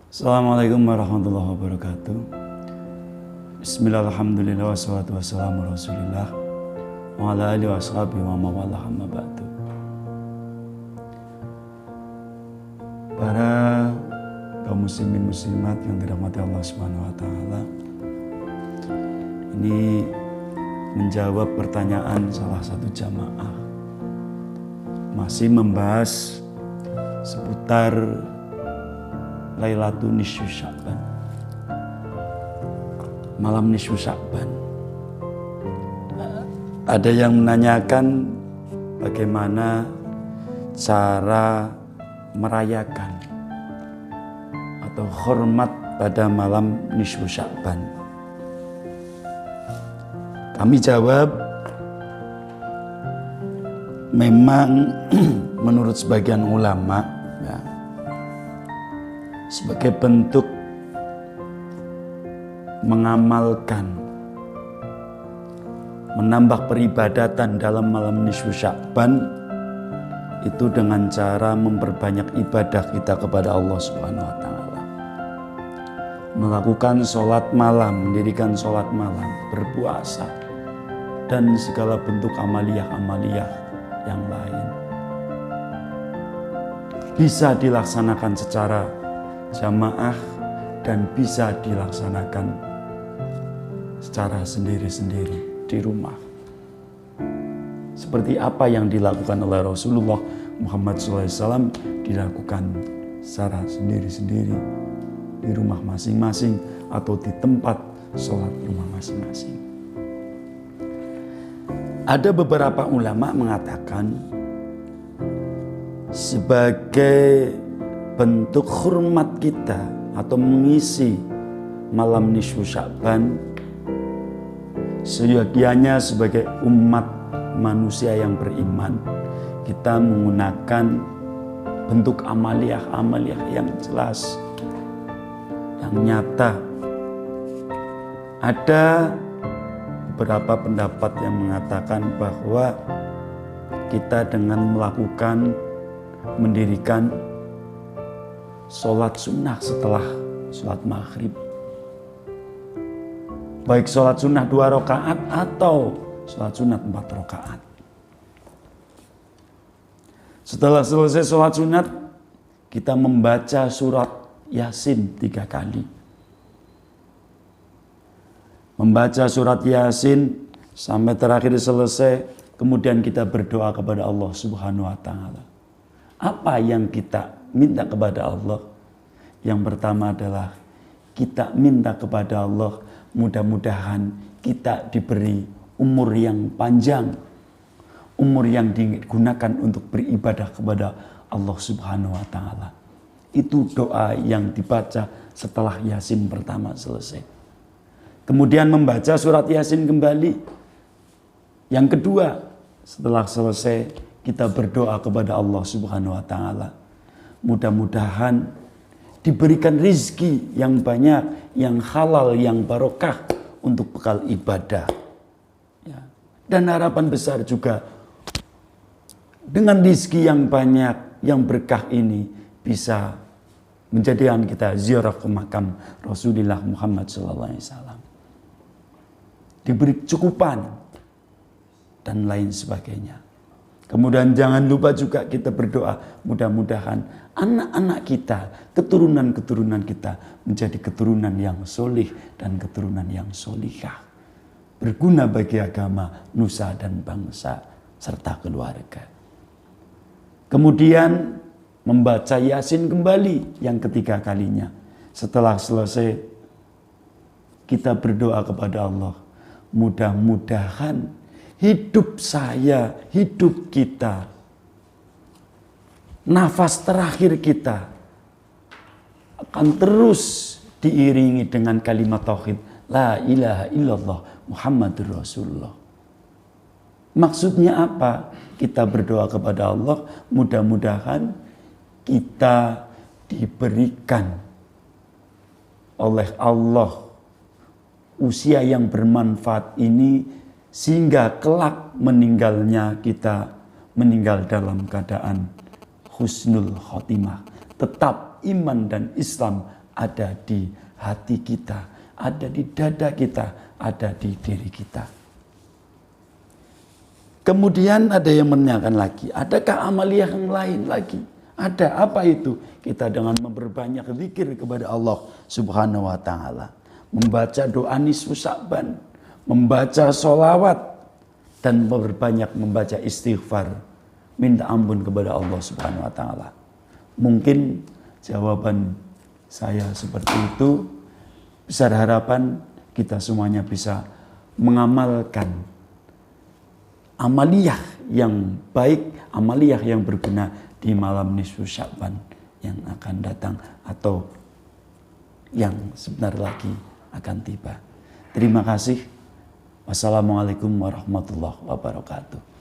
Assalamualaikum warahmatullahi wabarakatuh. Bismillahirrahmanirrahim. Wassalatu wassalamu ala Rasulillah wa ala alihi wa ashabihi wa mawalah amma ba'du. Para kaum muslimin muslimat yang dirahmati Allah Subhanahu wa taala. Ini menjawab pertanyaan salah satu jamaah. Masih membahas seputar Lailatul Nisfu Sya'ban, malam Nisfu Sya'ban. Ada yang menanyakan bagaimana cara merayakan atau hormat pada malam Nisfu Sya'ban. Kami jawab, memang menurut sebagian ulama ya, sebagai bentuk mengamalkan, menambah peribadatan dalam malam Nisfu Sya'ban itu dengan cara memperbanyak ibadah kita kepada Allah Subhanahu wa taala. Melakukan sholat malam, mendirikan sholat malam, berpuasa, dan segala bentuk amaliyah-amaliyah yang lain. Bisa dilaksanakan secara jamaah dan bisa dilaksanakan secara sendiri-sendiri di rumah. Seperti apa yang dilakukan oleh Rasulullah Muhammad SAW dilakukan secara sendiri-sendiri di rumah masing-masing atau di tempat sholat rumah masing-masing. Ada beberapa ulama mengatakan sebagai bentuk hormat kita atau mengisi malam Nisfu Sya'ban, seyogianya sebagai umat manusia yang beriman, kita menggunakan bentuk amaliyah-amaliyah yang jelas, yang nyata. Ada beberapa pendapat yang mengatakan bahwa kita dengan mendirikan sholat sunnah setelah sholat maghrib, baik sholat sunnah 2 rakaat atau sholat sunnah 4 rakaat. Setelah selesai sholat sunat, kita membaca surat Yasin 3 kali. Membaca surat Yasin sampai terakhir selesai, kemudian kita berdoa kepada Allah Subhanahu wa taala. Apa yang kita minta kepada Allah? Yang pertama adalah kita minta kepada Allah mudah-mudahan kita diberi umur yang panjang, umur yang digunakan untuk beribadah kepada Allah Subhanahu wa taala. Itu doa yang dibaca setelah Yasin pertama selesai. Kemudian membaca surat Yasin kembali. Yang kedua, setelah selesai kita berdoa kepada Allah Subhanahu wa taala. Mudah-mudahan diberikan rizki yang banyak, yang halal, yang barokah untuk bekal ibadah. Ya. Dan harapan besar juga dengan rizki yang banyak, yang berkah ini bisa menjadikan kita ziarah ke makam Rasulullah Muhammad SAW. Diberi cukupan dan lain sebagainya. Kemudian jangan lupa juga kita berdoa mudah-mudahan anak-anak kita, keturunan-keturunan kita menjadi keturunan yang solih dan keturunan yang solihah. Berguna bagi agama, nusa dan bangsa serta keluarga. Kemudian membaca Yasin kembali yang ketiga kalinya. Setelah selesai kita berdoa kepada Allah. Mudah-mudahan hidup saya, hidup kita, nafas terakhir kita akan terus diiringi dengan kalimat tauhid, la ilaha illallah Muhammadur Rasulullah. Maksudnya apa? Kita berdoa kepada Allah, mudah-mudahan kita diberikan oleh Allah usia yang bermanfaat ini sehingga kelak meninggalnya kita meninggal dalam keadaan husnul khotimah, tetap iman dan Islam ada di hati kita, ada di dada kita, ada di diri kita. Kemudian ada yang menanyakan lagi, adakah amaliyah yang lain lagi? Ada, apa itu? Kita dengan memperbanyak zikir kepada Allah Subhanahu wa taala, membaca doa nisfu Sya'ban, membaca sholawat, dan memperbanyak membaca istighfar, minta ampun kepada Allah Subhanahu wa taala. Mungkin jawaban saya seperti itu. Besar harapan kita semuanya bisa mengamalkan amaliyah yang baik, amaliyah yang berguna di malam nisfu Sya'ban yang akan datang atau yang sebentar lagi akan tiba. Terima kasih. Wassalamualaikum warahmatullahi wabarakatuh.